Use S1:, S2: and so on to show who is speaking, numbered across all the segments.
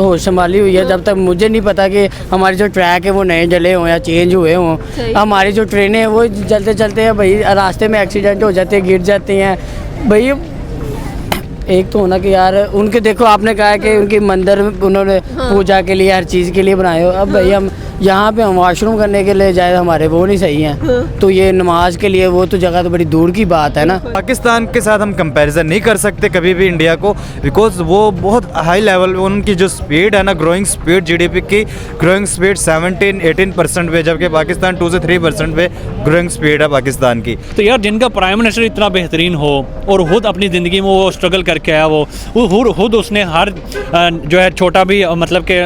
S1: होश संभाली हुई है। जब तक मुझे नहीं पता कि हमारे जो ट्रैक है वो नए जले हों या चेंज हुए हों। हमारी जो ट्रेनें हैं वो चलते चलते हैं भाई रास्ते में एक्सीडेंट हो जाते हैं, गिर जाते हैं भाई। एक तो होना कि यार उनके देखो आपने कहा कि उनकी मंदिर उन्होंने पूजा के लिए हर चीज़ के लिए बनाए हो। अब भाई हम यहाँ पे हम वॉशरूम करने के लिए जाए हमारे वो नहीं सही हैं, तो ये नमाज के लिए वो तो जगह तो बड़ी दूर की बात है ना।
S2: पाकिस्तान के साथ हम कंपैरिजन नहीं कर सकते कभी भी इंडिया को, बिकॉज वो बहुत हाई लेवल उनकी जो स्पीड है ना, ग्रोइंग स्पीड जीडीपी की ग्रोइंग स्पीड 17-18% पे, जबकि पाकिस्तान 2 से 3% पे ग्रोइंग स्पीड है पाकिस्तान की।
S3: तो यार जिनका प्राइम मिनिस्टर इतना बेहतरीन हो और खुद अपनी ज़िंदगी में वो स्ट्रगल करके आया, वो खुद उसने हर जो है छोटा भी मतलब के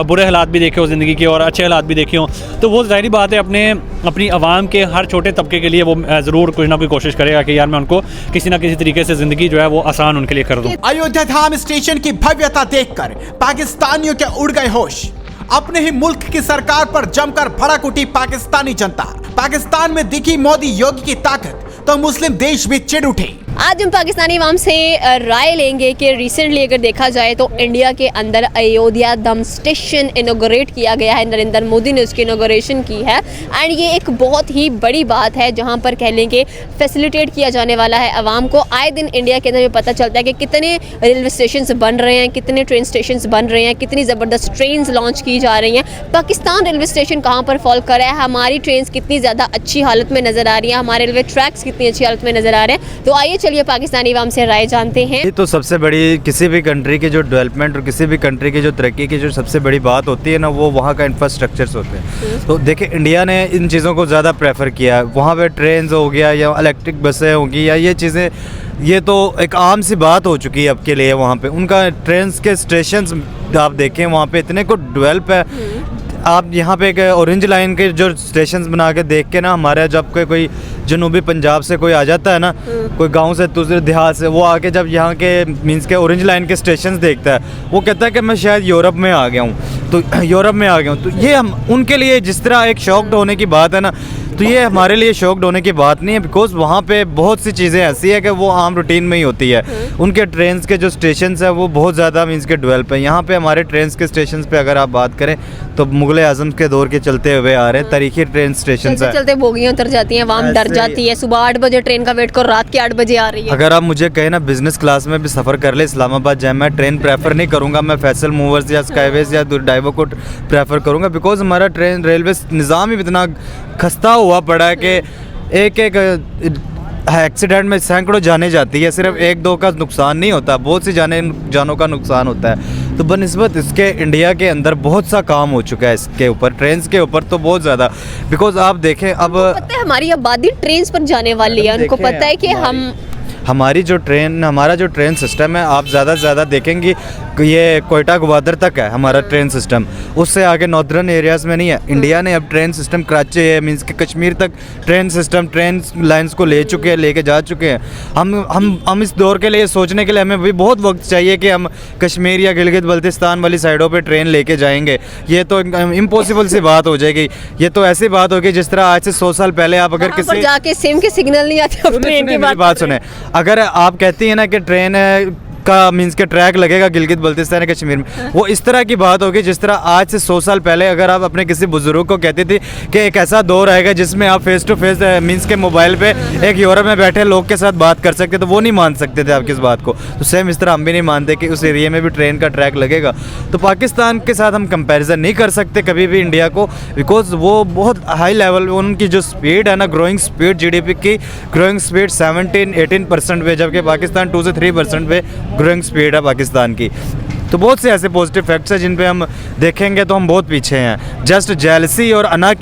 S3: बुरे हालात भी देखे हो ज़िंदगी के और अच्छे हालात भी देखे हों, तो वो ज़ाहिरी बात है अपनी आवाम के हर छोटे तबके के लिए वो ज़रूर कुछ ना कोई कोशिश करेगा कि यार मैं उनको किसी ना किसी तरीके से ज़िंदगी जो है वो आसान उनके लिए कर दूँ।
S4: अयोध्या धाम स्टेशन की भव्यता देखकर पाकिस्तानियों के उड़ गए होश। अपने ही मुल्क की सरकार पर जमकर भड़क उठी पाकिस्तानी जनता। पाकिस्तान में दिखी मोदी योगी की ताकत तो मुस्लिम देश भी चिढ़ उठे।
S5: आज हम पाकिस्तानी अवाम से राय लेंगे कि रिसेंटली अगर देखा जाए तो इंडिया के अंदर अयोध्या दम स्टेशन इनोग्रेट किया गया है, नरेंद्र मोदी ने उसकी इनोग्रेशन की है। एंड ये एक बहुत ही बड़ी बात है जहां पर कह लें कि फैसिलिटेट किया जाने वाला है आवाम को। आए दिन इंडिया के अंदर ये पता चलता है कि कितने रेलवे स्टेशन बन रहे हैं, कितने ट्रेन स्टेशन बन रहे हैं, कितनी ज़बरदस्त ट्रेन लॉन्च की जा रही हैं। पाकिस्तान रेलवे स्टेशन कहाँ पर फॉल कर रहा है, हमारी ट्रेन कितनी ज़्यादा अच्छी हालत में नज़र आ रही है, हमारे रेलवे ट्रैक्स कितनी अच्छी हालत में नज़र आ रहे हैं। तो आइए चलिए पाकिस्तानी अवाम से राय जानते हैं।
S2: ये तो सबसे बड़ी किसी भी कंट्री की जो डेवलपमेंट और किसी भी कंट्री की जो तरक्की की जो सबसे बड़ी बात होती है ना, वो वहाँ का इंफ्रास्ट्रक्चर्स होते हैं। तो देखिए इंडिया ने इन चीज़ों को ज़्यादा प्रेफर किया है। वहाँ पे ट्रेन हो गया या इलेक्ट्रिक बसें होंगी या ये चीज़ें, ये तो एक आम सी बात हो चुकी है अब के लिए। वहाँ पे उनका ट्रेन के स्टेशंस आप देखें वहाँ पे इतने को डेवलप है। आप यहाँ पे एक ऑरेंज लाइन के जो स्टेशंस बना के देख के ना, हमारे जब कोई जनूबी पंजाब से कोई आ जाता है ना, कोई गांव से दूसरे देहात से, वो आके जब यहाँ के मींस के ऑरेंज लाइन के स्टेशंस देखता है, वो कहता है कि मैं शायद यूरोप में आ गया हूँ। तो यूरोप में आ गया हूँ, तो ये हम उनके लिए जिस तरह एक शॉक्ड होने की बात है ना, तो ये हमारे लिए शॉक्ड होने की बात नहीं है। बिकॉज वहाँ पे बहुत सी चीज़ें ऐसी है कि वो आम रूटीन में ही होती है। उनके ट्रेन के जो स्टेशंस है वो बहुत ज़्यादा मींस के डेवलप है। यहाँ पे हमारे ट्रेन के स्टेशन पे अगर आप बात करें तो मुगल आजम के दौर के चलते हुए आ रहे हैं तारीखी ट्रेन स्टेशन है।
S5: चलते बोगियां उतर जाती हैं, आवाम डर जाती है। सुबह 8 बजे ट्रेन का वेट करो, रात के 8 बजे आ रही है।
S2: अगर आप मुझे कहें ना बिजनेस क्लास में भी सफ़र कर ले इस्लामाबाद जाए, मैं ट्रेन प्रेफर नहीं करूँगा। मैं फैसल मूवर्स या स्काईवेज या डाइवो को प्रेफर करूँगा। बिकॉज हमारा ट्रेन रेलवे निज़ाम ही इतना खस्ता हुआ पड़ा है कि एक एक्सीडेंट में सैकड़ों जाने जाती है। सिर्फ 1-2 का नुकसान नहीं होता, बहुत सी जानों का नुकसान होता है। तो बनिस्बत इसके इंडिया के अंदर बहुत सा काम हो चुका है इसके ऊपर, ट्रेन के ऊपर तो बहुत ज़्यादा। बिकॉज आप देखें अब
S5: पता है हमारी आबादी ट्रेन पर जाने वाली है, उनको पता है कि
S2: हमारा जो ट्रेन सिस्टम है, आप ज़्यादा से ज़्यादा देखेंगे ये कोयटा ग्वादर तक है हमारा ट्रेन सिस्टम, उससे आगे नॉर्दर्न एरियाज़ में नहीं है। इंडिया ने अब ट्रेन सिस्टम कराची है मींस के कश्मीर तक ट्रेन लाइंस को लेके जा चुके हैं। हम इस दौर के लिए सोचने के लिए हमें भी बहुत वक्त चाहिए कि हम कश्मीर या गिलगित बल्तिस्तान वाली साइडों पे ट्रेन लेके जाएंगे। ये तो इम्पॉसिबल सी बात हो जाएगी। ये तो ऐसी बात होगी जिस तरह आज से 100 साल पहले आप अगर किसी
S5: जाके सिम के सिग्नल नहीं आते, ट्रेन की
S2: बात सुने, अगर आप कहती हैं ना कि ट्रेन का मींस के ट्रैक लगेगा गिलगित बल्तिस्तान कश्मीर में, वो इस तरह की बात होगी जिस तरह आज से 100 साल पहले अगर आप अपने किसी बुजुर्ग को कहते थे कि एक ऐसा दौर आएगा जिसमें आप फेस टू फेस मींस के मोबाइल पे एक यूरोप में बैठे लोग के साथ बात कर सकते, तो वो नहीं मान सकते थे आपकी इस बात को। तो सेम इस तरह हम भी नहीं मानते कि उस एरिया में भी ट्रेन का ट्रैक लगेगा। तो पाकिस्तान के साथ हम कंपेरिजन नहीं कर सकते कभी भी इंडिया को, बिकॉज वो बहुत हाई लेवल उनकी जो स्पीड है ना, ग्रोइंग स्पीड जीडीपी की ग्रोइंग स्पीड 17-18% पे, जबकि पाकिस्तान 2 से 3% पे ग्रोइंग स्पीड है पाकिस्तान की। तो बहुत से ऐसे पॉजिटिव फैक्ट्स हैं जिन पे हम देखेंगे तो हम बहुत पीछे हैं। जस्ट जेलसी और अना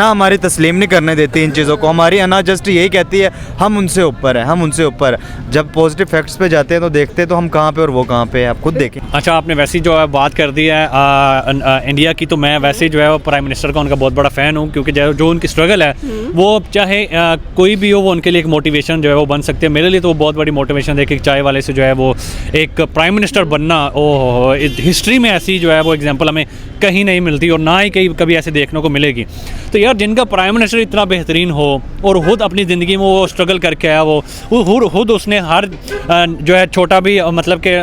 S2: हमारी तस्लीम नहीं करने देती इन चीज़ों को। हमारी अना जस्ट यही कहती है हम उनसे ऊपर हैं, हम उनसे ऊपर हैं। जब पॉजिटिव फैक्ट्स पे जाते हैं तो देखते हैं तो हम कहाँ पे और वो कहाँ पे है, आप खुद देखें।
S3: अच्छा, आपने वैसे जो है बात कर दी है इंडिया की, तो मैं वैसे जो है वो प्राइम मिनिस्टर का उनका बहुत बड़ा फ़ैन हूँ, क्योंकि जो उनकी स्ट्रगल है वो चाहे कोई भी हो, वो उनके लिए एक मोटिवेशन जो है वो बन सकते हैं। मेरे लिए तो वो बहुत बड़ी मोटिवेशन है कि चाय वाले से जो है वो एक प्राइम मिनिस्टर बनना ओ हिस्ट्री में ऐसी जो है वो एग्जांपल हमें कहीं नहीं मिलती और ना ही कहीं कभी ऐसे देखने को मिलेगी। तो यार जिनका प्राइम मिनिस्टर इतना बेहतरीन हो और खुद अपनी ज़िंदगी में वो स्ट्रगल करके आया, वो खुद उसने हर जो है छोटा भी मतलब के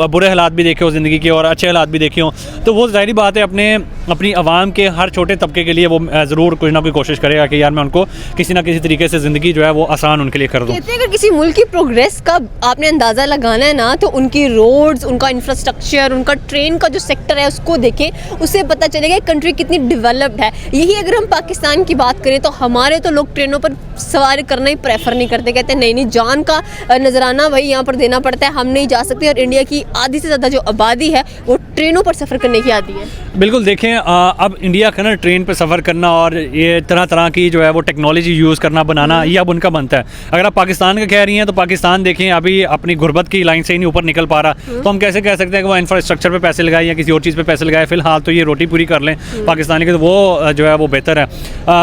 S3: बुरे हालात भी देखे हो ज़िंदगी के और अच्छे हालात भी देखे हो, तो वो ज़ाहिर बात है अपनी आवाम के हर छोटे तबके के लिए वो ज़रूर कुछ ना कोई कोशिश करेगा कि यार मैं उनको किसी ना किसी तरीके से ज़िंदगी जो है वो आसान उनके लिए कर दूँ।
S5: कहते हैं अगर किसी मुल्क की प्रोग्रेस का आपने अंदाज़ा लगाना है ना, तो उनकी रोड्स, उनका इंफ्रास्ट्रक्चर, उनका ट्रेन का जो सेक्टर है उसको देखें, उससे पता चलेगा कंट्री कितनी डेवलप्ड है। यही अगर हम पाकिस्तान की बात करें तो हमारे तो लोग ट्रेनों पर सवारी करना ही प्रेफर नहीं करते, कहते हैं नहीं जान का नजराना भाई यहाँ पर देना पड़ता है, हम नहीं जा सकते। और इंडिया की आधी से ज़्यादा जो आबादी है वो ट्रेनों पर सफ़र करने की आदी है।
S3: बिल्कुल देखें, अब इंडिया का ना ट्रेन पर सफ़र करना और ये तरह तरह की जो है वो टेक्नोलॉजी यूज़ करना बनाना, ये अब उनका बनता है। अगर आप पाकिस्तान का कह रही हैं तो पाकिस्तान देखें अभी अपनी गुर्बत की लाइन से ही नहीं ऊपर निकल पा रहा, तो हम कैसे कह सकते हैं कि वो इंफ्रास्ट्रक्चर पे पैसे लगाए या किसी और चीज़ पे पैसे लगाए। फिलहाल तो ये रोटी पूरी कर लें पाकिस्तानी के, तो वो जो है वो बेहतर है।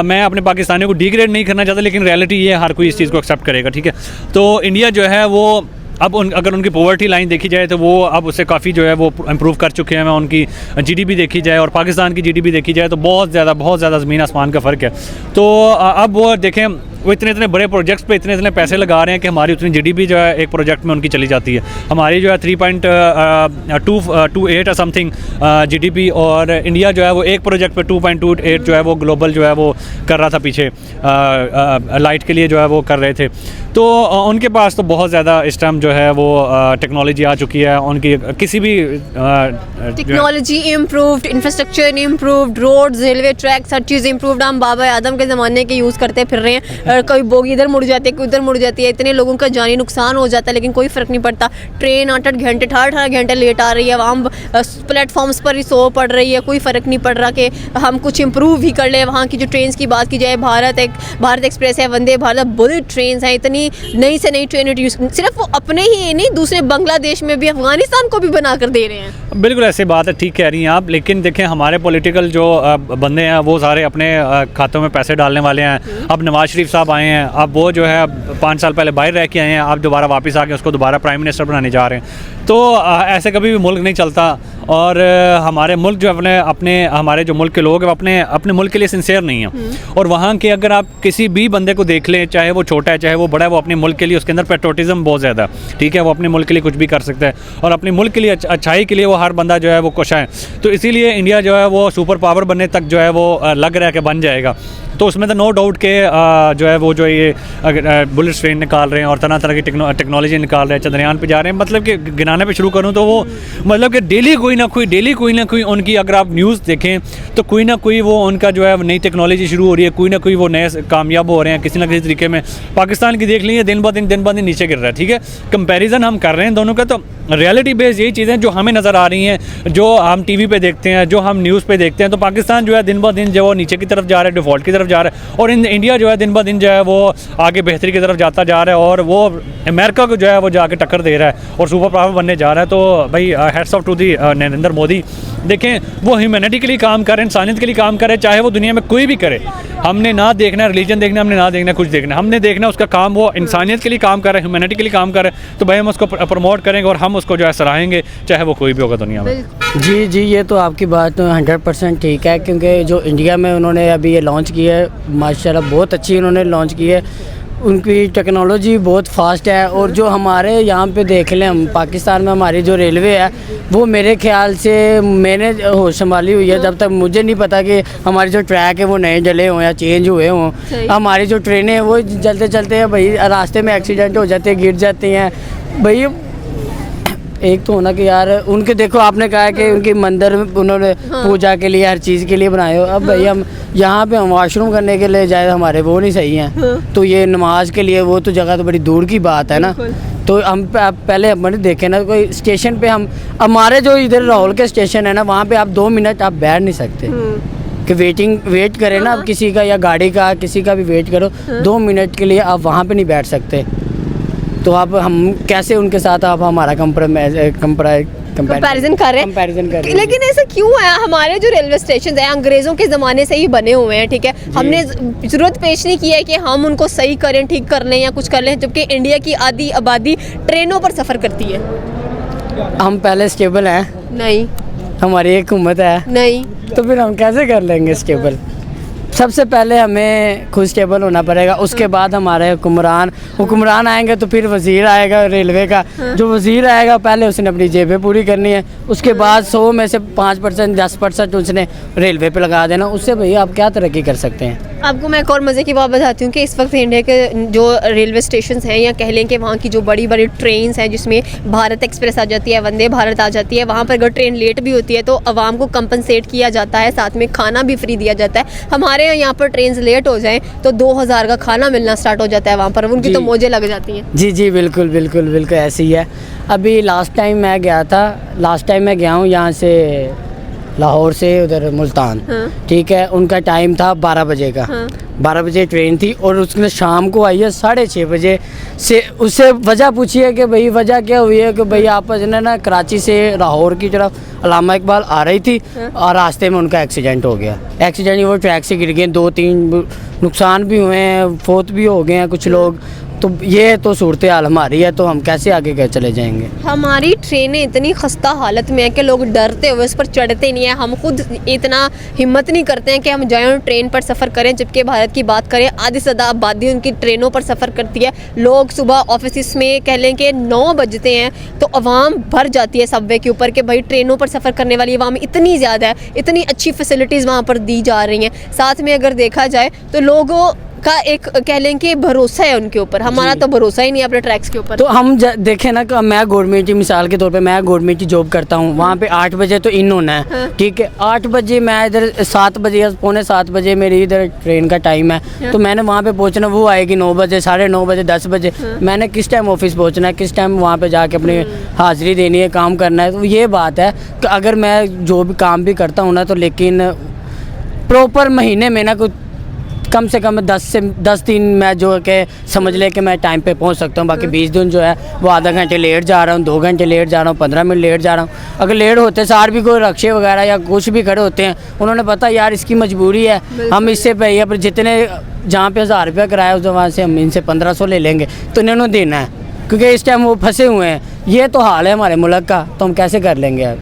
S3: मैं अपने पाकिस्तानियों को डिग्रेड नहीं करना चाहता, लेकिन रियलिटी ये हर कोई इस चीज़ को एक्सेप्ट करेगा, ठीक है। तो इंडिया जो है वो अब अगर उनकी पॉवर्टी लाइन देखी जाए तो वो अब उससे काफ़ी जो है वो इम्प्रूव कर चुके हैं। उनकी जीडीपी देखी जाए और पाकिस्तान की जीडीपी देखी जाए तो बहुत ज़्यादा ज़मीन आसमान का फ़र्क है। तो अब वो देखें, वो इतने बड़े प्रोजेक्ट्स पे इतने पैसे लगा रहे हैं कि हमारी उतनी जीडीपी जो है एक प्रोजेक्ट में उनकी चली जाती है। हमारी जो है 3.28 समथिंग जीडीपी, और इंडिया जो है वो एक प्रोजेक्ट पे 2.28 जो है वो ग्लोबल जो है वो कर रहा था पीछे, लाइट के लिए जो है वो कर रहे थे। तो उनके पास तो बहुत ज़्यादा इस टाइम जो है वो टेक्नोलॉजी आ चुकी है। उनकी किसी भी
S5: technology improved, infrastructure improved, roads, railway tracks, हर चीज़ इम्प्रूव्ड। हम बाबा आदम के ज़माने के यूज़ करते फिर रहे हैं। कोई बोगी इधर मुड़ जाती है, कोई उधर मुड़ जाती है, इतने लोगों का जानी नुकसान हो जाता है, लेकिन कोई फ़र्क नहीं पड़ता। ट्रेन 8-8 घंटे 18 घंटे लेट आ रही है, वहाँ प्लेटफॉर्म्स पर ही सो पड़ रही है, कोई फ़र्क नहीं पड़ रहा कि हम कुछ इम्प्रूव ही कर लें। वहाँ की जो ट्रेन की बात की जाए, भारत एक्सप्रेस है, वंदे भारत, बुलेट ट्रेन हैं, इतनी नई से नई ट्रेन सिर्फ वो अपने ही नहीं, दूसरे बांग्लादेश में भी, अफगानिस्तान को भी बना कर दे रहे हैं।
S3: बिल्कुल ऐसी बात है, ठीक कह रही हैं आप। लेकिन देखें हमारे पॉलिटिकल जो बंदे हैं वो सारे अपने खातों में पैसे डालने वाले हैं। अब नवाज शरीफ साहब आए हैं, अब वो जो है 5 साल पहले बाहर रह के आए हैं, अब दोबारा वापस आके उसको दोबारा प्राइम मिनिस्टर बनाने जा रहे हैं। तो ऐसे कभी भी मुल्क नहीं चलता। और हमारे मुल्क जो हमारे जो मुल्क के लोग हैं अपने मुल्क के लिए सिंसियर नहीं हैं। और वहाँ के अगर आप किसी भी बंदे को देख लें, चाहे वो छोटा है चाहे वो बड़ा है, वो अपने मुल्क के लिए उसके अंदर पेट्रोटिज्म बहुत ज़्यादा, ठीक है। वो अपने मुल्क के लिए कुछ भी कर सकता है और अपने मुल्क के लिए अच्छाई के लिए वो हर बंदा जो है वो कोशा है। तो इसीलिए इंडिया जो है वो सुपर पावर बनने तक जो है वो लग रहा है कि बन जाएगा। तो उसमें तो नो डाउट के जो है वो जो ये बुलेट ट्रेन निकाल रहे हैं और तरह तरह की टेक्नोलॉजी निकाल रहे हैं, चंद्रयान पे जा रहे हैं। मतलब कि गिनाने पे शुरू करूँ तो वो मतलब कि डेली कोई ना कोई उनकी अगर आप न्यूज़ देखें तो कोई ना कोई वो उनका जो है नई टेक्नोलॉजी शुरू हो रही है, कोई ना कोई वो नए कामयाब हो रहे हैं किसी ना किसी तरीके में। पाकिस्तान की देख लीजिए, दिन ब दिन नीचे गिर रहा है, ठीक है। कंपैरिजन हम कर रहे हैं दोनों का, तो रियलिटी बेस्ड यही चीज़ें जो हमें नज़र आ रही हैं, जो हम टीवी पे देखते हैं, जो हम न्यूज़ पे देखते हैं। तो पाकिस्तान जो है दिन ब दिन जो वो नीचे की तरफ जा रहा है, डिफ़ॉल्ट की तरफ जा रहा है। और इंडिया जो है दिन ब दिन जो है वो आगे बेहतरी की तरफ जाता जा रहा है और वो अमेरिका को जो है वो जाके टक्कर दे रहा है और सुपर पावर बनने जा रहा है। तो भाई hats off to the Narendra Modi. देखें वो ह्यूमैनिटी के लिए काम कर रहे हैं, इंसानियत के लिए काम कर रहे हैं, चाहे वो दुनिया में कोई भी करे। हमने ना देखना रिलीजन देखना, हमने ना देखना कुछ देखना, हमने देखना उसका काम वो इंसानियत के लिए काम कर रहे हैं, ह्यूमैनिटी के लिए काम कर रहे हैं। तो भाई हम उसको प्रमोट करेंगे और हम उसको जो है सराहेंगे, चाहे वो कोई भी होगा दुनिया में।
S1: जी, ये तो आपकी बात 100% ठीक है, क्योंकि जो इंडिया में उन्होंने अभी ये लॉन्च की है, माशाल्लाह बहुत अच्छी उन्होंने लॉन्च की है। उनकी टेक्नोलॉजी बहुत फास्ट है। और जो हमारे यहाँ पे देख लें, हम पाकिस्तान में हमारी जो रेलवे है वो मेरे ख्याल से मैंने होश संभाली हुई है जब तक मुझे नहीं पता कि हमारे जो ट्रैक है वो नए डले हों या चेंज हुए हों। हमारी जो ट्रेनें हैं वो चलते भाई रास्ते में एक्सीडेंट हो जाते हैं, गिर जाती हैं। भाई एक तो होना कि यार उनके देखो, आपने कहा है कि उनकी मंदिर उन्होंने पूजा के लिए हर चीज़ के लिए बनाए हो। अब भाई हम यहाँ पे हम वॉशरूम करने के लिए जाए हमारे वो नहीं सही हैं, तो ये नमाज के लिए वो तो जगह तो बड़ी दूर की बात है ना। तो हम पहले हमने देखे ना, कोई स्टेशन पे हमारे जो इधर लाहौर के स्टेशन है ना, वहाँ पे आप 2 मिनट आप बैठ नहीं सकते कि वेट करें ना, आप किसी का या गाड़ी का किसी का भी वेट करो 2 मिनट के लिए आप वहाँ पे नहीं बैठ सकते। तो आप हम कैसे उनके साथ आप हमारा कंपैरिजन कर रहे हैं।
S5: लेकिन ऐसा क्यों है? हमारे जो रेलवे स्टेशन है अंग्रेज़ों के ज़माने से ही बने हुए हैं, ठीक है। हमने ज़रूरत पेश नहीं की है कि हम उनको सही करें, ठीक कर लें या कुछ कर लें, जबकि इंडिया की आधी आबादी ट्रेनों पर सफ़र करती है।
S1: हम पहले स्टेबल हैं,
S5: नहीं
S1: हमारी एक हुकूमत है,
S5: नहीं
S1: तो फिर हम कैसे कर लेंगे स्टेबल? सबसे पहले हमें खुद स्टेबल होना पड़ेगा, उसके बाद हमारे हुक्मरान आएंगे तो फिर वज़ीर आएगा रेलवे का। जो वज़ीर आएगा पहले उसने अपनी जेबें पूरी करनी है, उसके बाद 100 में से 5% 10% उसने रेलवे पे लगा देना। उससे भैया आप क्या तरक्की कर सकते हैं?
S5: आपको मैं एक और मज़े की बात बताती हूँ कि इस वक्त इंडिया के जो रेलवे स्टेशन हैं या कह लें कि वहाँ की जो बड़ी बड़ी ट्रेन्स हैं जिसमें भारत एक्सप्रेस आ जाती है, वंदे भारत आ जाती है, वहाँ पर अगर ट्रेन लेट भी होती है तो आवाम को कंपनसेट किया जाता है, साथ में खाना भी फ्री दिया जाता है। हमारे यहाँ पर ट्रेन लेट हो जाएं तो 2000 का खाना मिलना स्टार्ट हो जाता है वहाँ पर, उनकी तो मौजें लग जाती हैं।
S1: जी जी बिल्कुल बिल्कुल बिल्कुल ऐसे ही है। अभी लास्ट टाइम मैं गया हूँ यहाँ से लाहौर से उधर मुल्तान, ठीक है, उनका टाइम था 12 बजे का। 12 बजे ट्रेन थी और उसने शाम को आई है 6:30 बजे से। उससे वजह पूछिए कि भाई वजह क्या हुई है कि भाई आप ना कराची से लाहौर की तरफ अल्लामा इकबाल आ रही थी और रास्ते में उनका एक्सीडेंट हो गया। एक्सीडेंट वो ट्रैक से गिर गए, 2-3 नुकसान भी हुए हैं, फोत भी हो गए हैं कुछ लोग। तो ये तो सूरत हाल हमारी है, तो हम कैसे आगे चले जाएंगे?
S5: हमारी ट्रेनें इतनी खस्ता हालत में है कि लोग डरते हुए उस पर चढ़ते नहीं हैं। हम खुद इतना हिम्मत नहीं करते हैं कि हम जाएं और ट्रेन पर सफ़र करें, जबकि भारत की बात करें आधी से ज़्यादा आबादी उनकी ट्रेनों पर सफ़र करती है। लोग सुबह ऑफिस में कह लें कि 9 बजते हैं तो आवाम भर जाती है सबवे के ऊपर कि भाई ट्रेनों पर सफ़र करने वाली आवाम इतनी ज़्यादा है, इतनी अच्छी फैसिलिटीज़ वहाँ पर दी जा रही हैं। साथ में अगर देखा जाए तो लोगों का एक कह लें कि भरोसा है उनके ऊपर, हमारा तो भरोसा ही नहीं है अपने ट्रैक्स के ऊपर।
S1: तो हम देखें ना कि मैं गवर्नमेंट की मिसाल के तौर पे मैं गवर्नमेंट की जॉब करता हूँ, वहाँ पे 8 बजे तो इन होना है, ठीक है। 8 बजे मैं इधर 7 बजे या 6:45 बजे मेरी इधर ट्रेन का टाइम है, तो मैंने वहाँ पे पहुँचना, वो आएगी 9 बजे, 9:30 बजे, 10 बजे। मैंने किस टाइम ऑफिस पहुँचना है, किस टाइम वहाँ पर जाके अपनी हाज़िरी देनी है, काम करना है। तो ये बात है कि अगर मैं जो भी काम भी करता हूँ ना, तो लेकिन प्रॉपर महीने में ना कुछ कम से कम 10 दिन मैं जो कि समझ ले कि मैं टाइम पे पहुंच सकता हूं। बाकी 20 दिन जो है वो आधा घंटे लेट जा रहा हूं, 2 घंटे लेट जा रहा हूं, 15 मिनट लेट जा रहा हूं। अगर लेट होते सार भी कोई रक्शे वगैरह या कुछ भी खड़े होते हैं, उन्होंने पता यार इसकी मजबूरी है, हम इससे भैया पर जितने जहाँ पे 1000 रुपया किराया उस वहाँ से हम इनसे 1500 ले लेंगे, तो इन्होंने देना है, क्योंकि इस टाइम वो फंसे हुए हैं। ये तो हाल है हमारे मुल्क का, तो हम कैसे कर लेंगे यार?